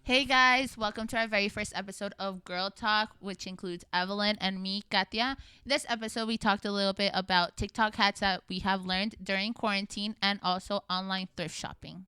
Hey guys, welcome to our very first episode of Girl Talk, which includes Evelyn and me, Katia. In this episode, we talked a little bit about TikTok hacks that we have learned during quarantine and also online thrift shopping.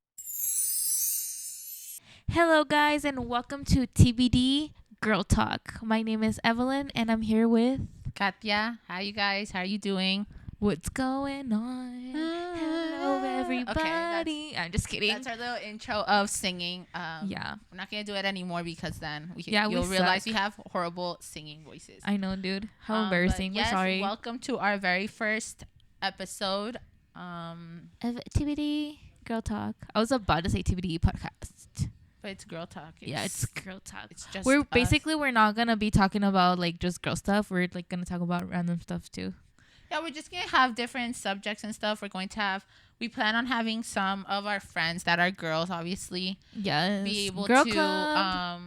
Hello, guys, and welcome to TBD Girl Talk. My name is Evelyn, and I'm here with. Katia, hi you guys, how are you doing? What's going on? Hello, everybody. Okay, I'm just kidding. That's our little intro of singing. Yeah. We're not going to do it anymore because then we realize suck. we have horrible singing voices. I know, dude. How embarrassing. Yes, We're sorry. welcome to our very first episode. TBD Girl Talk. I was about to say TBD podcast. But it's Girl Talk. It's Girl Talk. It's just We're us. basically, we're not going to be talking about like just girl stuff. We're like going to talk about random stuff too. Yeah, we're just going to have different subjects and stuff. We plan on having some of our friends that are girls, obviously. Yes. Be able Girl to club.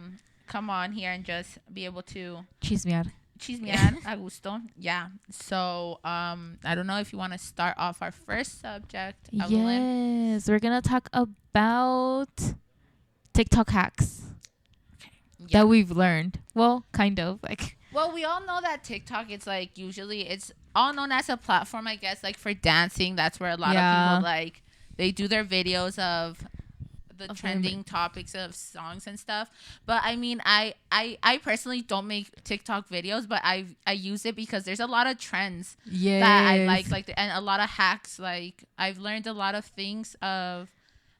come on here and just be able to Chismear. chismear a gusto. Yeah. So, I don't know if you want to start off our first subject, Evelyn. Yes. We're going to talk about TikTok hacks Yeah. that we've learned. Well, kind of. Well, we all know that TikTok, it's like usually it's all known as a platform, I guess, like for dancing. That's where a lot of people they do their videos of the trending topics of songs and stuff. But I mean, I personally don't make TikTok videos, but I use it because there's a lot of trends that I like and a lot of hacks. Like I've learned a lot of things of,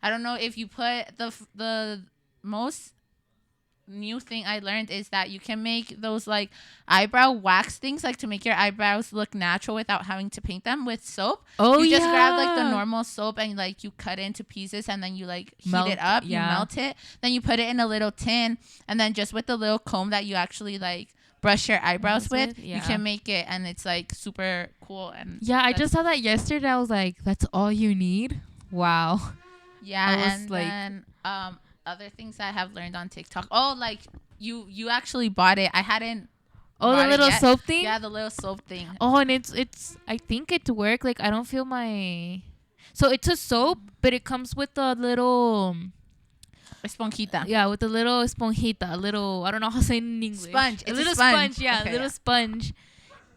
I don't know if you put the most new thing I learned is that you can make those like eyebrow wax things, like to make your eyebrows look natural without having to paint them with soap. You just grab like the normal soap and like you cut it into pieces and then you like heat it up, you melt it, then you put it in a little tin, and then just with the little comb that you actually like brush your eyebrows with, you can make it, and it's like super cool. And I just saw that yesterday. I was like, that's all you need? Wow. And like, then other things I have learned on TikTok. Oh, like you actually bought it. I hadn't. Oh, the little soap thing? Yeah, the little soap thing. Oh, and it's I think it worked. Like I don't feel my. So it's a soap, but it comes with a little. Esponjita. Yeah, with a little esponjita, a little, I don't know how to say it in English. Sponge. A little sponge. Yeah, okay, a little sponge.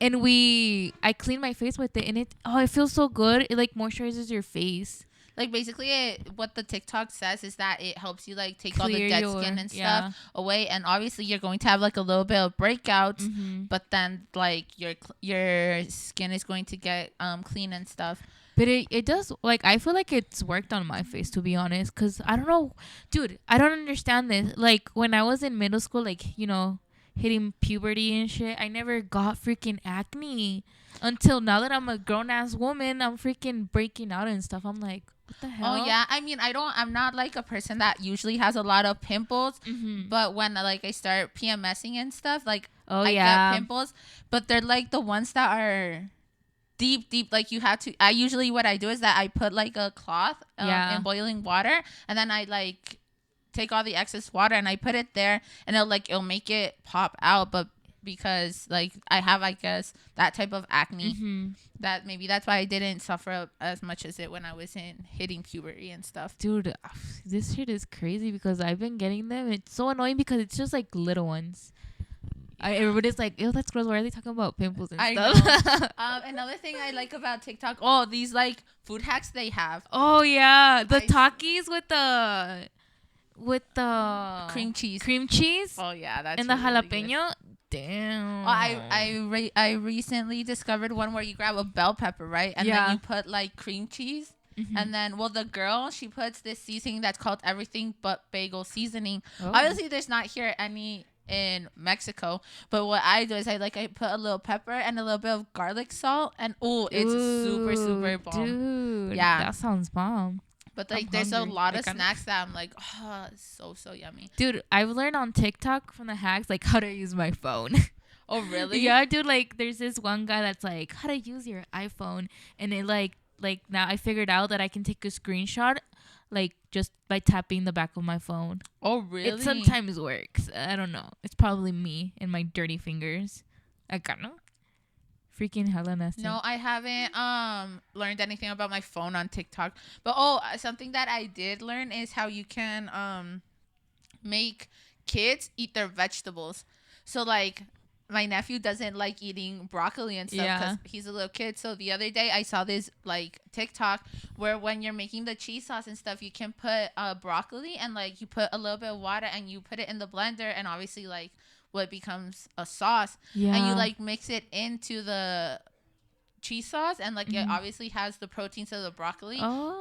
And I clean my face with it, and it feels so good. It like moisturizes your face. Like basically what the TikTok says is that it helps you like take all the dead skin and stuff away, and obviously you're going to have like a little bit of breakouts, but then like your skin is going to get clean and stuff. But it does, like, I feel like it's worked on my face, to be honest, because I don't know, dude, I don't understand this. Like when I was in middle school, like, hitting puberty and shit, I never got freaking acne until now that I'm a grown-ass woman. I'm freaking breaking out and stuff. I'm like, what the hell? Oh yeah, I mean, I'm not like a person that usually has a lot of pimples, but when like I start PMSing and stuff, like I get pimples, but they're like the ones that are deep, like you have to. I usually what I do is that I put like a cloth in boiling water, and then I like take all the excess water and I put it there, and it'll make it pop out, but because like I have, I guess, that type of acne, that maybe that's why I didn't suffer as much as it when I was hitting puberty and stuff. Dude, this shit is crazy because I've been getting them. It's so annoying because it's just like little ones. Everybody's like, ew, that's gross. Why are they talking about pimples and stuff? Another thing I like about TikTok, these like food hacks they have. Oh yeah, the Takis with the cream cheese. Oh yeah, that's and the jalapeno. Damn. I recently discovered one where you grab a bell pepper, right? And then you put like cream cheese. And then, the girl, she puts this seasoning that's called everything but bagel seasoning. Obviously, there's not here any in Mexico, but what I do is I put a little pepper and a little bit of garlic salt, and it's super, super bomb. Dude, yeah, that sounds bomb. But like, there's a lot of snacks that I'm like, it's so yummy. Dude, I've learned on TikTok from the hacks like how to use my phone. Oh really? Yeah, dude. Like, there's this one guy that's like, how to use your iPhone, and it like now I figured out that I can take a screenshot, like just by tapping the back of my phone. Oh really? It sometimes works. I don't know. It's probably me and my dirty fingers. I don't know. Freaking hella nasty. No, I haven't learned anything about my phone on TikTok. But something that I did learn is how you can make kids eat their vegetables. So like my nephew doesn't like eating broccoli and stuff because he's a little kid. So the other day I saw this like TikTok where when you're making the cheese sauce and stuff, you can put broccoli and like you put a little bit of water and you put it in the blender, and obviously like what becomes a sauce, and you like mix it into the cheese sauce, and like it obviously has the proteins of the broccoli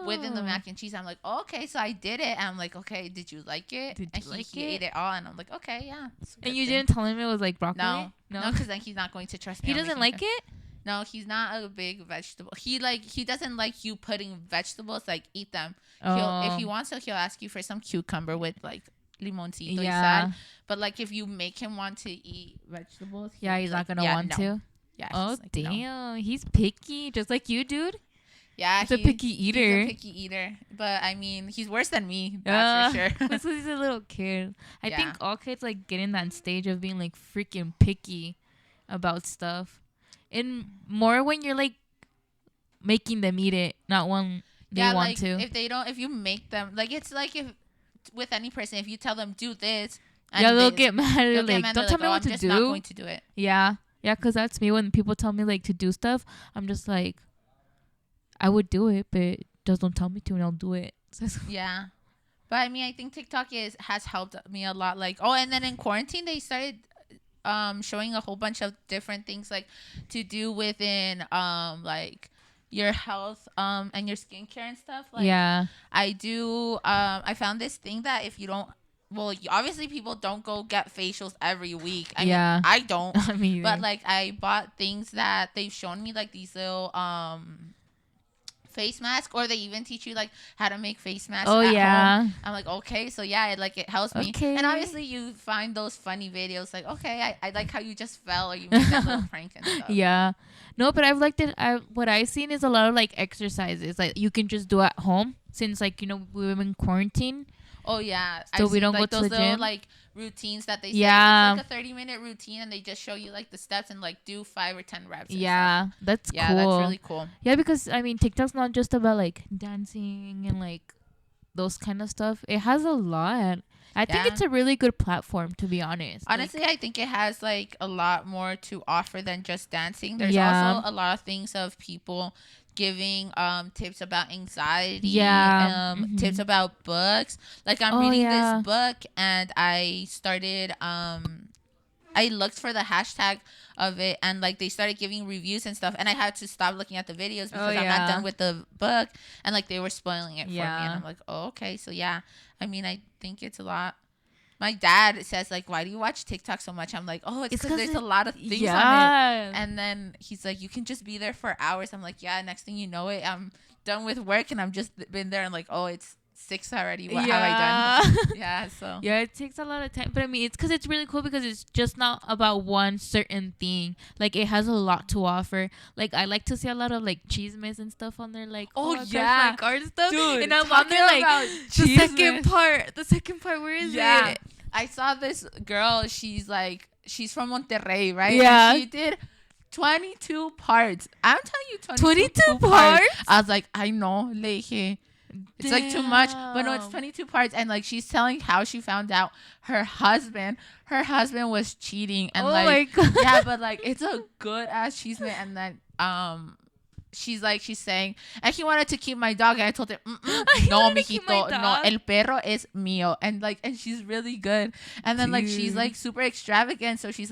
within the mac and cheese. I'm like, oh, okay, so I did it, and I'm like, okay, did you like it? And he ate it all, and I'm like, okay, yeah. And you didn't tell him it was like broccoli? No, because then he's not going to trust me. He doesn't like it? No, he's not a big vegetable. He doesn't like you putting vegetables, like eat them. If he wants to, he'll ask you for some cucumber with like limoncito inside. But like if you make him want to eat vegetables, he's not gonna want to. Yeah. Oh like, damn, no. He's picky, just like you, dude. Yeah, he's a picky eater. He's a picky eater, but I mean, he's worse than me. That's for sure. Because he's a little kid. I think all kids like get in that stage of being like freaking picky about stuff, and more when you're like making them eat it, not when they want like, to. If you make them, like it's like if with any person, if you tell them do this, they'll get mad. Like, don't tell me what to do. I'm just not going to do it. Yeah, because that's me. When people tell me like to do stuff, I'm just like, I would do it, but just don't tell me to, and I'll do it. Yeah, but I mean, I think TikTok has helped me a lot. Like, and then in quarantine, they started showing a whole bunch of different things like to do within like your health and your skincare and stuff. Like, I found this thing that if you don't, well, obviously people don't go get facials every week. I mean, I don't. But like I bought things that they've shown me, like these little face mask, or they even teach you like how to make face masks at home. I'm like, okay, so it helps me. And obviously you find those funny videos like, okay, I like how you just fell, or you made that little prank and stuff. No, but I've liked it. What I've seen is a lot of like exercises like you can just do at home, since like, you know, we're in quarantine. Oh yeah, so we don't go to those the little, gym. Like routines that they say. It's like a 30-minute routine, and they just show you like the steps and like do 5 or 10 reps. That's cool. That's really cool. Yeah, because I mean, TikTok's not just about like dancing and like those kind of stuff. It has a lot. I think it's a really good platform, to be honest. Honestly, I think it has like a lot more to offer than just dancing. There's also a lot of things of people giving tips about anxiety, tips about books. Like I'm reading this book, and I started I looked for the hashtag of it, and like they started giving reviews and stuff, and I had to stop looking at the videos because I'm not done with the book, and like they were spoiling it for me, and I'm like, oh, okay, so I mean, I think it's a lot. My dad says like, why do you watch TikTok so much? I'm like, oh, it's because there's a lot of things on it. And then he's like, you can just be there for hours. I'm like, yeah, next thing you know it, I'm done with work, and I'm just been there, and like, oh, it's 6 already. What have I done? So it takes a lot of time, but I mean, it's because it's really cool, because it's just not about one certain thing. Like it has a lot to offer. Like I like to see a lot of like chismes and stuff on there, like my car stuff. Dude, and I'm on there like the second part, where is it? I saw this girl, she's from Monterrey, right? Yeah, and she did 22 parts. I'm telling you, 22 parts. I was like, I know, like, it's like too much, but no, it's 22 parts, and like she's telling how she found out her husband was cheating, and my God. Yeah, but like it's a good ass cheeseman, and then she's saying, and he wanted to keep my dog, and I told him, no, mijito, no, el perro es mío, and she's really good, and then like she's like super extravagant, so she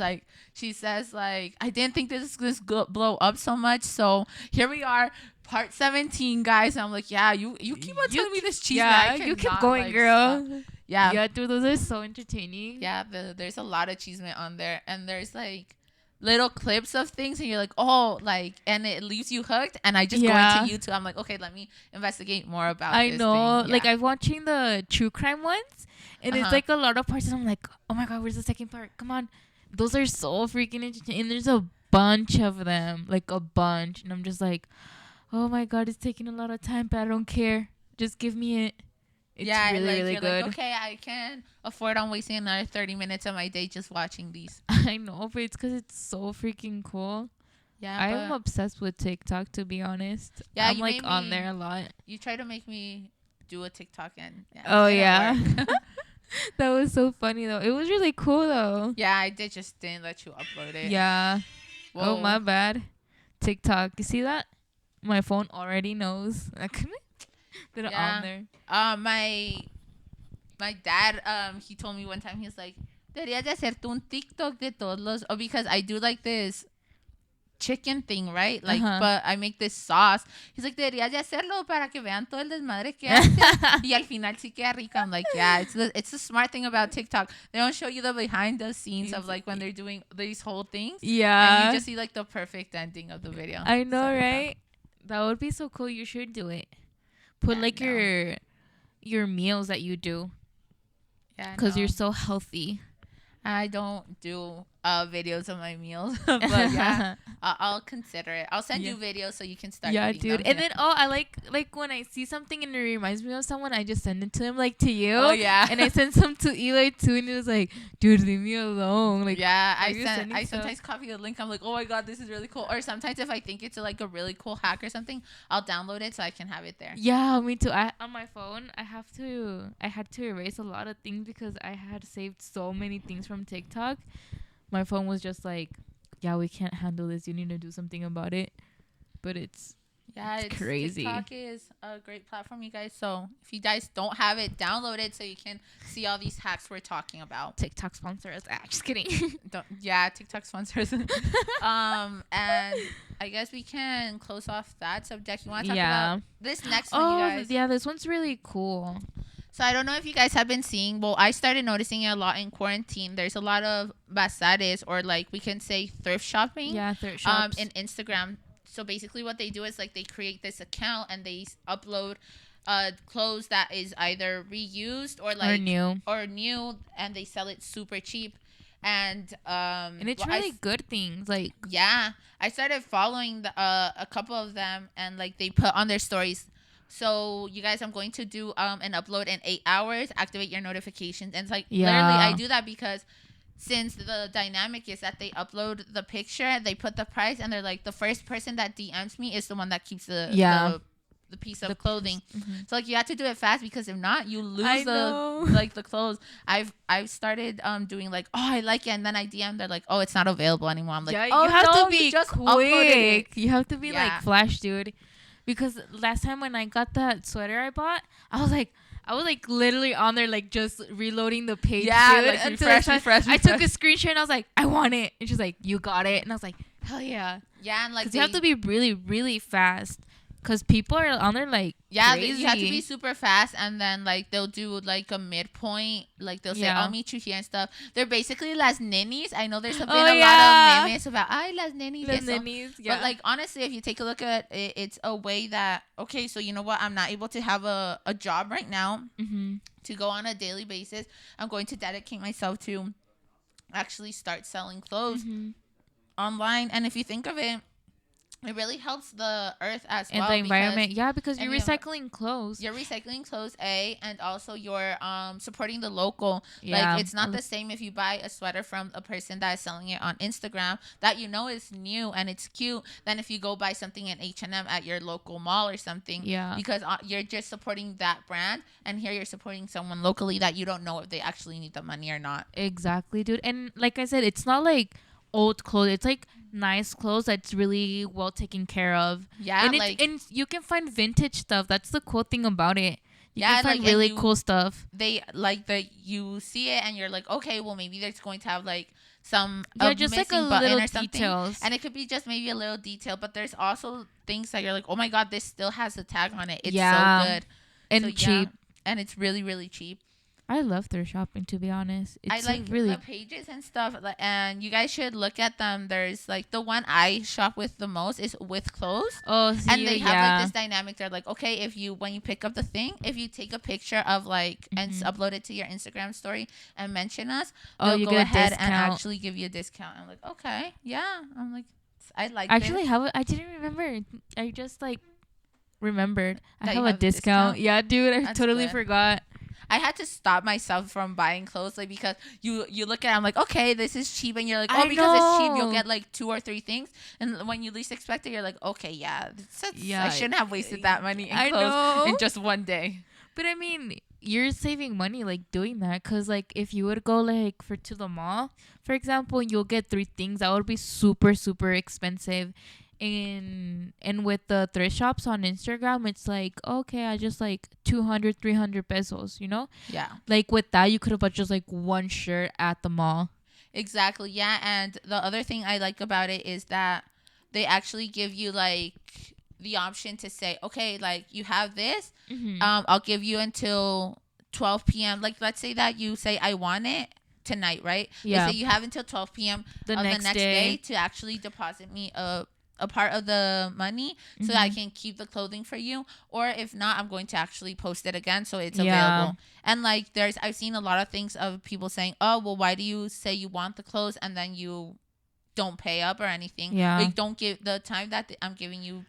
says like, I didn't think this blow up so much, so here we are. Part 17, guys. And I'm like, yeah, you keep on telling me this cheese. Yeah, you keep going, like, girl. Stop. Yeah, dude, those are so entertaining. Yeah, there's a lot of cheese on there, and there's like little clips of things, and you're like, oh, like, and it leaves you hooked. And I just go into YouTube. I'm like, okay, let me investigate more about. I this know, thing. like I'm watching the true crime ones, and it's like a lot of parts. And I'm like, oh my God, where's the second part? Come on, those are so freaking entertaining. And there's a bunch of them, like a bunch, and I'm just like, oh my God, it's taking a lot of time, but I don't care. Just give me it. It's really good. Like, okay, I can afford on wasting another 30 minutes of my day just watching these. I know, but it's because it's so freaking cool. Yeah, I'm obsessed with TikTok, to be honest. Yeah, I'm like on there a lot. You try to make me do a TikTok, and That was so funny though. It was really cool though. Yeah, I just didn't let you upload it. Yeah. Whoa. Oh, my bad. TikTok. You see that? My phone already knows. I couldn't put it on there. My dad, he told me one time, he was like, deberías de hacerte un TikTok de todos los, because I do like this chicken thing, right? Like, but I make this sauce. He's like, deberías de hacerlo para que vean todo el desmadre que haces. Y al final sí queda rico. I'm like, yeah, it's the smart thing about TikTok. They don't show you the behind the scenes of like when they're doing these whole things. Yeah. And you just see like the perfect ending of the video. I know, so, right? That would be so cool. You should do it. Put like your meals that you do. Yeah. Because you're so healthy. I don't do videos of my meals, but yeah, I'll consider it. I'll send you videos so you can start. Yeah, dude. And then I like when I see something and it reminds me of someone, I just send it to him, like to you. Oh yeah. And I send some to Eli too, and he was like, "Dude, leave me alone." Like, yeah, I sometimes copy the link. I'm like, oh my god, this is really cool. Or sometimes if I think it's like a really cool hack or something, I'll download it so I can have it there. Yeah, me too. On my phone, I had to erase a lot of things because I had saved so many things from TikTok. My phone was just like, yeah, we can't handle this. You need to do something about it. But it's crazy. TikTok is a great platform, you guys. So if you guys don't have it, download it so you can see all these hacks we're talking about. TikTok sponsor us. Just kidding. TikTok sponsors. And I guess we can close off that subject. You want to talk about this next one, you guys? Yeah, this one's really cool. So I don't know if you guys have been seeing, well, I started noticing it a lot in quarantine. There's a lot of bazares, or like we can say thrift shopping. Yeah, thrift shops. In Instagram. So basically what they do is like they create this account and they upload clothes that is either reused or like or new, and they sell it super cheap. And it's really good things. Like, yeah, I started following a couple of them, and like they put on their stories, so you guys, I'm going to do an upload in 8 hours. Activate your notifications. And it's like literally I do that because since the dynamic is that they upload the picture, they put the price, and they're like, the first person that DMs me is the one that keeps the piece of clothing. So like you have to do it fast, because if not, you lose the clothes. I've started doing like, oh, I like it, and then I DM, they're like, oh, it's not available anymore. I'm like, you have to be quick. You have to be like flash, dude. Because last time when I got that sweater I bought, I was like literally on there, like just reloading the page. Yeah, dude, like refresh. I took a screenshot and I was like, I want it. And she's like, you got it. And I was like, hell yeah. Yeah, and like you have to be really, really fast. Because people are on there like crazy. You have to be super fast, and then like they'll do like a midpoint, like they'll say, I'll meet you here and stuff. They're basically las nenis. I know there's been a lot of memes about las nenis. But like honestly, if you take a look at it, it's a way that, okay, so you know what, I'm not able to have a job right now to go on a daily basis. I'm going to dedicate myself to actually start selling clothes online. And if you think of it, it really helps the earth as well. And the environment. Yeah, because you're recycling clothes. You're recycling clothes, and also you're supporting the local. Yeah. Like, it's not the same if you buy a sweater from a person that is selling it on Instagram that you know is new and it's cute, than if you go buy something in H&M at your local mall or something. Yeah. Because you're just supporting that brand, and here you're supporting someone locally that you don't know if they actually need the money or not. Exactly, dude. And like I said, it's not like old clothes. It's like nice clothes that's really well taken care of. Yeah, and you can find vintage stuff. That's the cool thing about it. You can find really cool stuff. They you see it and you're like, okay, well maybe there's going to have like some just like a little details, and it could be just maybe a little detail. But there's also things that you're like, oh my god, this still has a tag on it. It's so good and cheap, and it's really, really cheap. I love thrift shopping, to be honest. I like really the pages and stuff, and you guys should look at them. There's like the one I shop with the most is With Clothes. Oh, and they have like this dynamic. They're like, okay, when you pick up the thing, if you take a picture of like and upload it to your Instagram story and mention us, they'll go ahead and actually give you a discount. I'm like, okay, yeah. I'm like, I like. Actually, I didn't remember. I just like remembered. I have a discount. Yeah, dude, I totally forgot. I had to stop myself from buying clothes, like, because you look at it, I'm like, okay, this is cheap, and you're like, oh, because it's cheap, you'll get like 2 or 3 things, and when you least expect it, you're like, okay, I shouldn't have wasted that money in clothes in just one day. But I mean, you're saving money like doing that, because like if you would go like for to the mall, for example, you'll get 3 things that would be super super expensive. And with the thrift shops on Instagram, it's like, okay, I just like 200 300 pesos, you know. Yeah. Like with that you could have bought just like one shirt at the mall. Exactly. Yeah. And the other thing I like about it is that they actually give you like the option to say, okay, like you have this, I'll give you until 12 p.m. Like, let's say that you say, I want it tonight, right? Yeah. They say you have until 12 p.m. The of the next next day. day to actually deposit me a part of the money so that I can keep the clothing for you, or if not, I'm going to actually post it again so it's available. And like I've seen a lot of things of people saying, oh well, why do you say you want the clothes and then you don't pay up or anything? Like, don't give the time that I'm giving you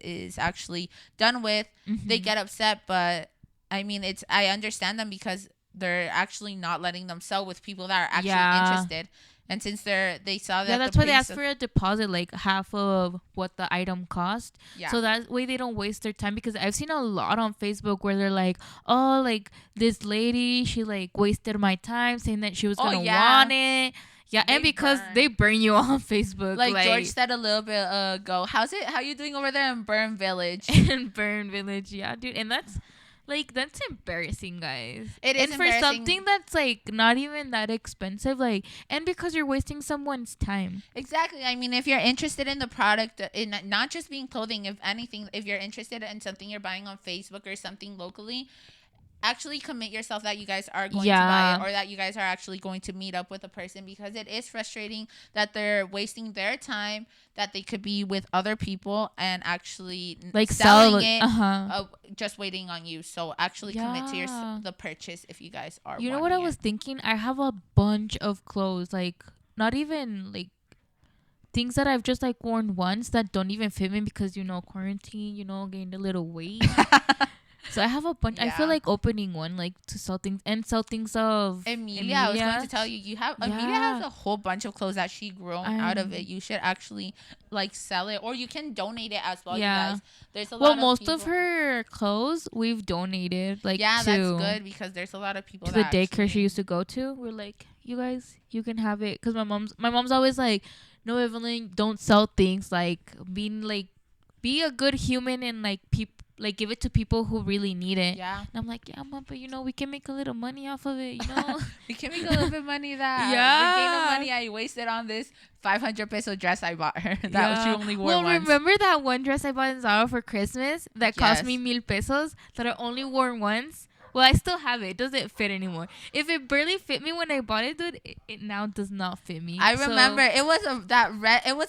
is actually done with. They get upset, but I mean, I understand them because they're actually not letting them sell with people that are actually interested. And since they saw that, that's why they ask for a deposit, like half of what the item cost. Yeah. So that way they don't waste their time, because I've seen a lot on Facebook where they're like, oh, like this lady, she like wasted my time saying that she was gonna want it. Yeah, and because they burn you on Facebook. Like George said a little bit ago, how you doing over there in Burn Village? In Burn Village, yeah, dude. And that's embarrassing, guys. It is embarrassing. For something that's like not even that expensive, like, and because you're wasting someone's time. Exactly. I mean, if you're interested in the product, in not just being clothing, if anything, if you're interested in something you're buying on Facebook or something locally, actually commit yourself that you guys are going to buy it, or that you guys are actually going to meet up with a person, because it is frustrating that they're wasting their time that they could be with other people and actually like selling it, just waiting on you. So actually commit to the purchase if you guys are. You know what I was thinking? I have a bunch of clothes, like not even like things that I've just like worn once that don't even fit me because, you know, quarantine, you know, gained a little weight. So I have a bunch. I feel like opening one, like to sell things of Emilia. I was going to tell you, Emilia has a whole bunch of clothes that she grown out of it. You should actually like sell it, or you can donate it as well. Yeah. You guys. There's a lot. Well, most of her clothes we've donated. Like, that's good, because there's a lot of people to the daycare she used to go to. We're like, you guys, you can have it, because my mom's always like, no, Evelyn, don't sell things. Like, be a good human and like like give it to people who really need it. Yeah. And I'm like, yeah, Mom, but you know, we can make a little money off of it, you know? We can make a little bit of money that the gain of money I wasted on this 500 peso dress I bought her that she only wore once. Well, remember that one dress I bought in Zara for Christmas that cost me 1,000 pesos that I only wore once? Well, I still have it. It doesn't fit anymore. If it barely fit me when I bought it, dude, it now does not fit me. I remember it was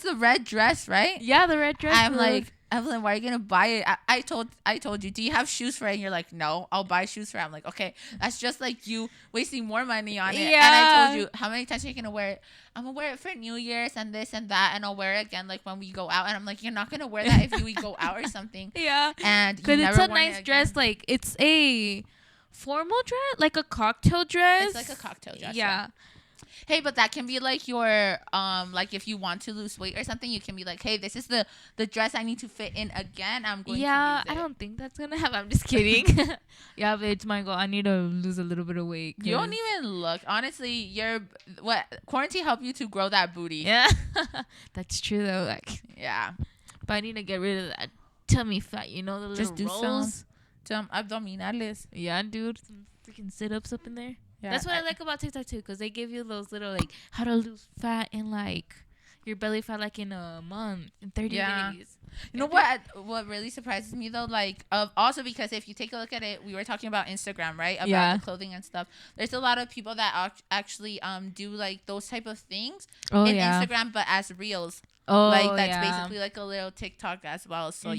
the red dress, right? Yeah, the red dress. I'm like, Evelyn, why are you gonna buy it? I told you, do you have shoes for it? And you're like, no, I'll buy shoes for it. I'm like, okay, that's just like you wasting more money on it. Yeah. And I told you, how many times are you gonna wear it? I'm gonna wear it for New Year's and this and that, and I'll wear it again like when we go out. And I'm like, you're not gonna wear that if we go out or something. Yeah. And because it's a nice dress, like it's a formal dress, like a cocktail dress. It's like a cocktail dress. Yeah. Hey, but that can be like your like if you want to lose weight or something, you can be like, hey, this is the dress I need to fit in again. I'm going to use it. I don't think that's gonna happen. I'm just kidding. Yeah, but it's my goal. I need to lose a little bit of weight. You don't even look. Honestly, quarantine helped you to grow that booty. Yeah. That's true though. Like, yeah. But I need to get rid of that tummy fat, you know, the little just do rolls. Some abdominales. Yeah, dude. Some freaking sit-ups up in there. Yeah, that's what I like about TikTok too, because they give you those little like how to lose fat in like your belly fat like in a month, in 30 days. You know what really surprises me though, like also because if you take a look at it, we were talking about Instagram, right? About the clothing and stuff. There's a lot of people that actually do like those type of things in Instagram, but as reels. Like that's basically like a little TikTok as well. So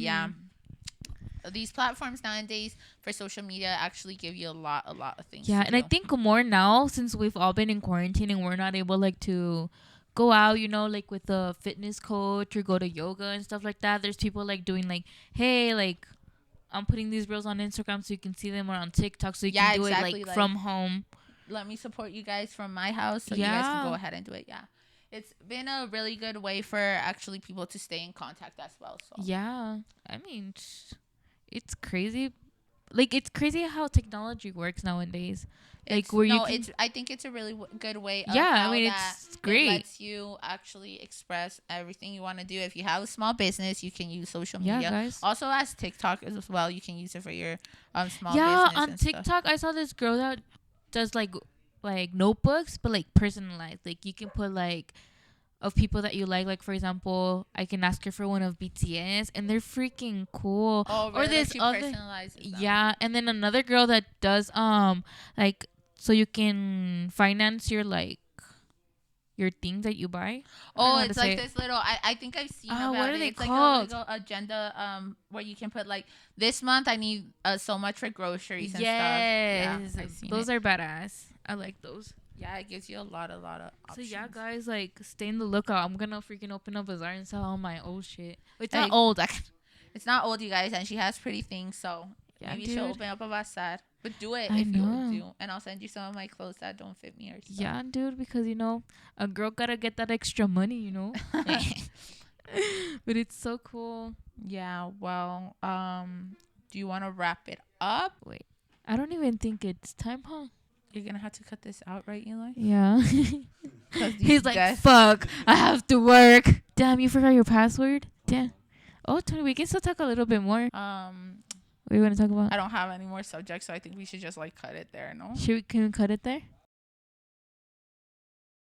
these platforms nowadays for social media actually give you a lot of things. Yeah, and I think more now since we've all been in quarantine and we're not able like to go out, you know, like with a fitness coach or go to yoga and stuff like that. There's people like doing like, hey, like I'm putting these reels on Instagram so you can see them, or on TikTok so you can do it like from home. Let me support you guys from my house so you guys can go ahead and do it. Yeah. It's been a really good way for actually people to stay in contact as well. So yeah, I mean, it's crazy. like it's crazy how technology works nowadays. Like It's where you no, can, it's. I think it's a really good way of yeah, I how mean that it's it great. lets you actually express everything you want to do. If you have a small business, you can use social Yeah, media. guys. Also, as TikTok as well, you can use it for your small Yeah, business on and stuff. TikTok I saw this girl that does like notebooks, but like personalized. Like you can put like of people that you like for example, I can ask her for one of BTS, and they're freaking cool. Oh, Or really? Like this she other, personalizes them. yeah, and then another girl that does like so you can finance your things that you buy. I don't know Oh, how to it's say like it. this little. I think I've seen What about are it. they It's like a called? little agenda where you can put like this month I need so much for groceries and stuff. Yeah, Yes, I've seen those it. are badass. I like those. Yeah, it gives you a lot of So options. yeah, guys, like stay in the lookout. I'm gonna freaking open up a bazaar and sell all my old shit. It's Hey, not old. it's not old, you guys, and she has pretty things, so Yeah, maybe dude. she'll open up a bazaar. But do it I if you know. do, and I'll send you some of my clothes that don't fit me or stuff. Yeah, dude, because you know, a girl gotta get that extra money, you know. But it's so cool. Yeah. Well, do you want to wrap it up? Wait, I don't even think it's time, huh? You're gonna have to cut this out, right, Eli? Yeah. He's like, guys- fuck, I have to work. Damn, you forgot your password? Damn. Oh, Tony, we can still talk a little bit more. What are you going to talk about? I don't have any more subjects, so I think we should just like cut it there. No. Can we cut it there?